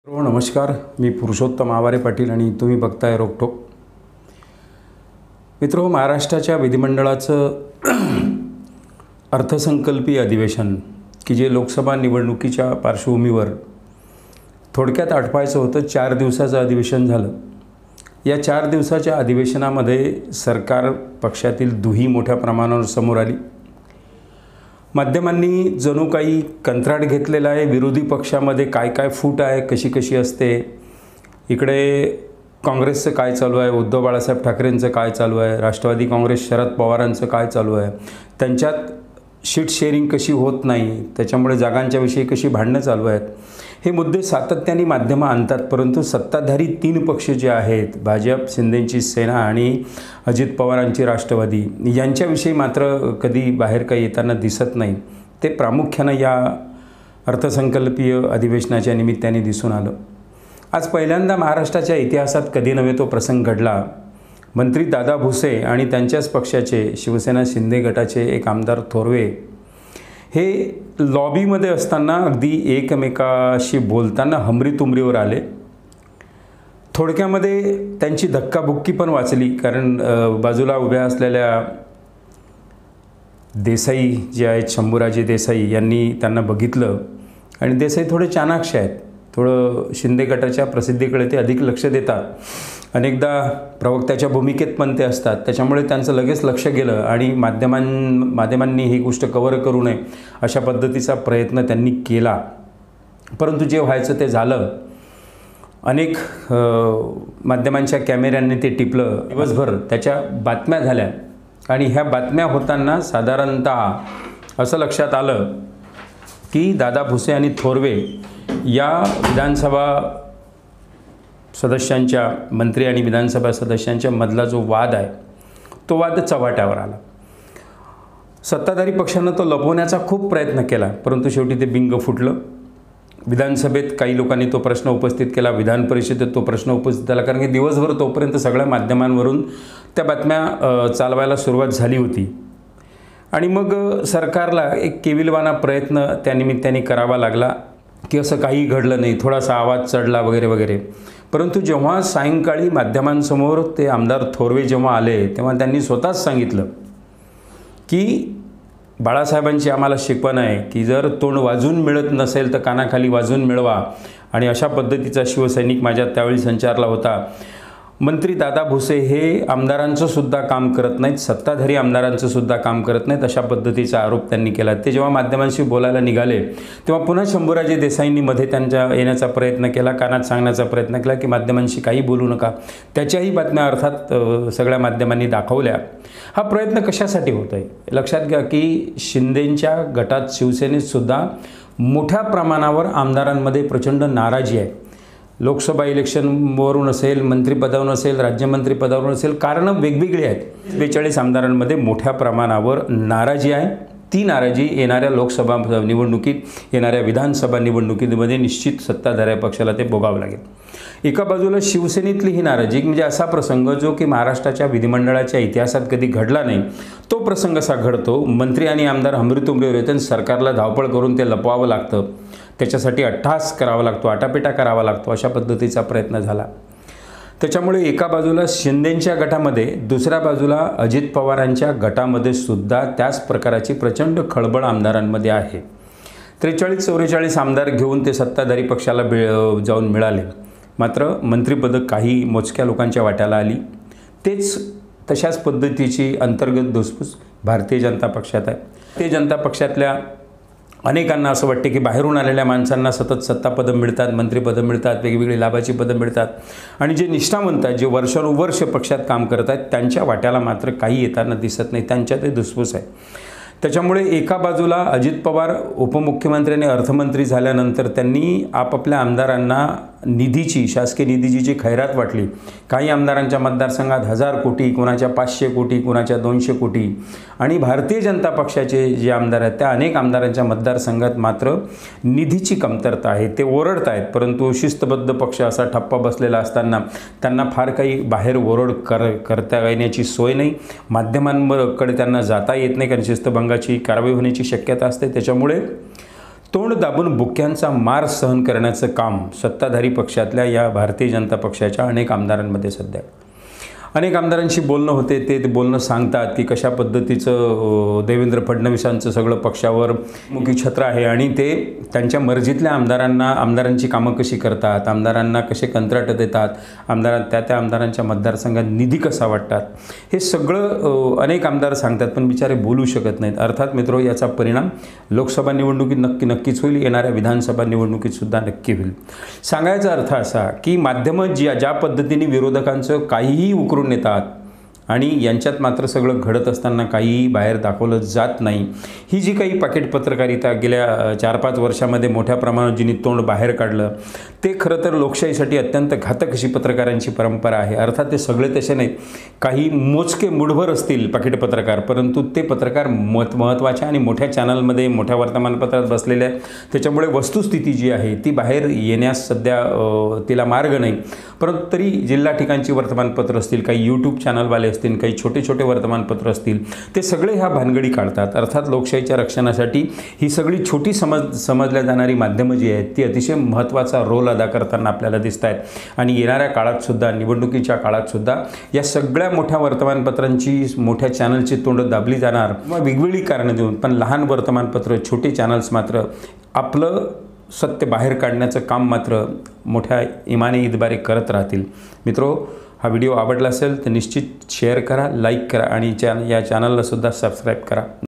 नमस्कार, मी पुरुषोत्तम आवारे पाटील आणि तुम्ही बघताय रोकटोक. मित्रो, महाराष्ट्राच्या विधिमंडळाचं अर्थसंकल्पीय अधिवेशन की जे लोकसभा निवडणुकीच्या पार्श्वभूमीवर थोडक्यात आटपायचं होतं, 4 दिवसाचं अधिवेशन झालं. या 4 दिवसाच्या अधिवेशनामध्ये सरकार पक्षातील दुही मोठ्या प्रमाणावर समोर आली. माध्यमांनी जणू काही कंत्राट घेतलेला आहे. विरोधी पक्षामध्ये काय काय फूट आहे, कशी कशी असते. इकडे काँग्रेसचं काय चालू आहे, उद्धव बाळासाहेब ठाकरेंचं काय चालू आहे, राष्ट्रवादी काँग्रेस शरद पवारांचं काय चालू आहे, त्यांच्यात शीट शेअरिंग कशी होत नाही, त्याच्यामुळे जागांच्या विषयी कशी भांडणं चालू आहेत. हे मुद्दे सातत्याने माध्यमं आणतात. परंतु सत्ताधारी 3 पक्ष जे आहेत, भाजप, शिंदेंची सेना आणि अजित पवारांची राष्ट्रवादी, यांच्याविषयी मात्र कधी बाहेर काही येताना दिसत नाही. ते प्रामुख्यानं या अर्थसंकल्पीय अधिवेशनाच्या निमित्ताने दिसून आलं. आज पहिल्यांदा महाराष्ट्राच्या इतिहासात कधी नव्हे तो प्रसंग घडला. मंत्री दादा भुसे आणि त्यांच्याच पक्षाचे शिवसेना शिंदे गटाचे एक आमदार थोरवे हे लॉबीमध्ये असताना अगदी एकमेकाशी बोलताना हमरीतुमरीवर आले. थोडक्यामध्ये त्यांची धक्काबुक्की पण वाचली, कारण बाजूला उभ्या असलेल्या देसाई जे आहेत, शंभूराजे देसाई, यांनी त्यांना बघितलं आणि देसाई थोडे चाणाक्ष आहेत. थोडं शिंदे गटाच्या प्रसिद्धीकडे ते अधिक लक्ष देतात. अनेकदा प्रवक्त्याच्या भूमिकेत पण ते असतात. त्याच्यामुळे त्यांचं लगेच लक्ष गेलं आणि माध्यमांनी ही गोष्ट कव्हर करू नये अशा पद्धतीचा प्रयत्न त्यांनी केला. परंतु जे व्हायचं ते झालं. अनेक माध्यमांच्या कॅमेऱ्यांनी ते टिपलं. दिवसभर त्याच्या बातम्या झाल्या आणि ह्या बातम्या होताना साधारणतः असं लक्षात आलं की दादा भुसे आणि थोरवे या विधानसभा सदस्यांच्या, मंत्री आणि विधानसभा सदस्यांच्या मधला जो वाद आहे तो वाद चव्हाट्यावर आला. सत्ताधारी पक्षानं तो लपवण्याचा खूप प्रयत्न केला, परंतु शेवटी ते बिंग फुटलं. विधानसभेत काही लोकांनी तो प्रश्न उपस्थित केला, विधान परिषदेत तो प्रश्न उपस्थित झाला, कारण की दिवसभर तोपर्यंत सगळ्या माध्यमांवरून त्या बातम्या चालवायला सुरुवात झाली होती. आणि मग सरकारला एक केविलवाना प्रयत्न त्यानिमित्ताने करावा लागला की असं काही घडलं नाही, थोडासा आवाज चढला वगैरे वगैरे. परंतु जेव्हा सायंकाळी माध्यमांसमोर ते आमदार थोरवे जेव्हा आले तेव्हा त्यांनी स्वतःच सांगितलं की बाळासाहेबांची आम्हाला शिकवण आहे की जर तोंड वाजून मिळत नसेल तर कानाखाली वाजून मिळवा. आणि अशा पद्धतीचा शिवसैनिक माझ्या त्यावेळी संचारला होता. मंत्री दादा भुसे हे आमदारांचं सुद्धा काम करत नाहीत, सत्ताधारी आमदारांचं सुद्धा काम करत नाहीत, अशा पद्धतीचा आरोप त्यांनी केला. ते जेव्हा माध्यमांशी बोलायला निघाले तेव्हा पुन्हा शंभूराजे देसाईंनी मध्ये त्यांच्या येण्याचा प्रयत्न केला, कानात सांगण्याचा प्रयत्न केला की माध्यमांशी काही बोलू नका. त्याच्याही बातम्या अर्थात सगळ्या माध्यमांनी दाखवल्या. हा प्रयत्न कशासाठी होत आहे लक्षात घ्या की शिंदेंच्या गटात, शिवसेनेत सुद्धा मोठ्या प्रमाणावर आमदारांमध्ये प्रचंड नाराजी आहे. लोकसभा इलेक्शनवरून असेल, मंत्रिपदावरून असेल, राज्यमंत्रीपदावरून असेल, कारणं वेगवेगळी आहेत. 42 आमदारांमध्ये मोठ्या प्रमाणावर नाराजी आहे. ती नाराजी येणाऱ्या लोकसभा निवडणुकीत, येणाऱ्या विधानसभा निवडणुकीमध्ये निश्चित सत्ताधारी पक्षाला ते भोगावं लागेल. एका बाजूला शिवसेनेतली ही नाराजी म्हणजे असा प्रसंग जो की महाराष्ट्राच्या विधिमंडळाच्या इतिहासात कधी घडला नाही, तो प्रसंग असा घडतो. मंत्री आणि आमदार हमरीतुमरीवर येतात, सरकारला धावपळ करून ते लपवावं लागतं, त्याच्यासाठी अट्टहास करावा लागतो, आटापिटा करावा लागतो, अशा पद्धतीचा प्रयत्न झाला. त्याच्यामुळे एका बाजूला शिंदेंच्या गटामध्ये, दुसऱ्या बाजूला अजित पवारांच्या गटामध्ये सुद्धा त्याच प्रकारची प्रचंड खळबळ आमदारांमध्ये आहे. 43-44 आमदार घेऊन ते सत्ताधारी पक्षाला जाऊन मिळाले. मात्र मंत्रिपदं काही मोजक्या लोकांच्या वाट्याला आली. तशाच पद्धतीची अंतर्गत धुसफूस भारतीय जनता पक्षात आहे. भारतीय जनता पक्षातल्या अनेकांना असं वाटते की बाहेरून आलेल्या माणसांना सतत सत्तापदं मिळतात, मंत्रिपदं मिळतात, वेगवेगळी लाभाची पदं मिळतात आणि जे निष्ठावंत आहेत, जे वर्षानुवर्ष पक्षात काम करत आहेत, त्यांच्या वाट्याला मात्र काही येताना दिसत नाही. त्यांच्यात ते धुसफूस आहे. त्याच्यामुळे एका बाजूला अजित पवार उपमुख्यमंत्री आणि अर्थमंत्री झाल्यानंतर त्यांनी आपापल्या आमदारांना निधीची, शासकीय निधीची जी खैरात वाटली. काही आमदारांच्या मतदारसंघात 1000 कोटी, कोणाच्या 500 कोटी, कोणाच्या 200 कोटी. आणि भारतीय जनता पक्षाचे जे आमदार आहेत त्या अनेक आमदारांच्या मतदारसंघात मात्र निधीची कमतरता आहे. ते ओरडत आहेत, परंतु शिस्तबद्ध पक्ष असा ठप्पा बसलेला असताना त्यांना फार काही बाहेर ओरड करता येण्याची सोय नाही. माध्यमांकडे त्यांना जाता येत नाही, कारण शिस्तभंगाची कारवाई होण्याची शक्यता असते. त्याच्यामुळे तोंड दाबून बुक्क्यांचा मार सहन करण्याचं काम सत्ताधारी पक्षातल्या या भारतीय जनता पक्षाच्या अनेक आमदारांमध्ये सध्या अनेक आमदारांशी बोलणं होते, ते बोलणं सांगतात की कशा पद्धतीचं देवेंद्र फडणवीसांचं सगळं पक्षावर मुखी छत्र आहे आणि ते त्यांच्या मर्जीतल्या आमदारांची कामं कशी करतात, आमदारांना कसे कंत्राट देतात, त्या आमदारांच्या मतदारसंघात निधी कसा वाटतात, हे सगळं अनेक आमदार सांगतात, पण बिचारे बोलू शकत नाहीत. अर्थात मित्रो, याचा परिणाम लोकसभा निवडणुकीत नक्कीच होईल, येणाऱ्या विधानसभा निवडणुकीतसुद्धा नक्की होईल. सांगायचा अर्थ असा की माध्यमं ज्या पद्धतीने विरोधकांचं काहीही उकरून नेतात आणि यांच्यात मात्र सगळं घडत असताना काहीही बाहेर दाखवलं जात नाही. ही जी काही पाकिट पत्रकारिता गेल्या 4-5 वर्षामध्ये मोठ्या प्रमाणात जिनी तोंड बाहेर काढलं, ते खरं तर लोकशाहीसाठी अत्यंत घातक अशी पत्रकारांची परंपरा आहे. अर्थात ते सगळे तसे नाहीत, काही मोजके मुठभर असतील पाकिट पत्रकार, परंतु ते पत्रकार महत्त्वाच्या आणि मोठ्या चॅनलमध्ये, मोठ्या वर्तमानपत्रात बसलेले आहेत. त्याच्यामुळे वस्तुस्थिती जी आहे ती बाहेर येण्यास सध्या तिला मार्ग नाही. परंतु तरी जिल्हा ठिकाणची वर्तमानपत्र असतील, काही यूट्यूब चॅनलवाले असतील, काही छोटे छोटे वर्तमानपत्र असतील, ते सगळे ह्या भानगडी काढतात. अर्थात लोकशाहीच्या रक्षणासाठी ही सगळी छोटी समजल्या जाणारी माध्यमं जी आहेत ती अतिशय महत्त्वाचा रोल अदा करताना आपल्याला दिसत आहेत. आणि येणाऱ्या काळातसुद्धा, निवडणुकीच्या काळातसुद्धा या सगळ्या मोठ्या वर्तमानपत्रांची, मोठ्या चॅनलची तोंड दाबली जाणार किंवा वेगवेगळी कारणं देऊन, पण लहान वर्तमानपत्र, छोटे चॅनल्स मात्र आपलं सत्य बाहेर काढण्याचं काम मात्र मोठ्या इमाने इतबारे करत राहतील. मित्रो, हा व्हिडिओ आवडला असेल तर निश्चित शेअर करा, लाईक करा आणि या चॅनलला सुद्धा सबस्क्राईब करा.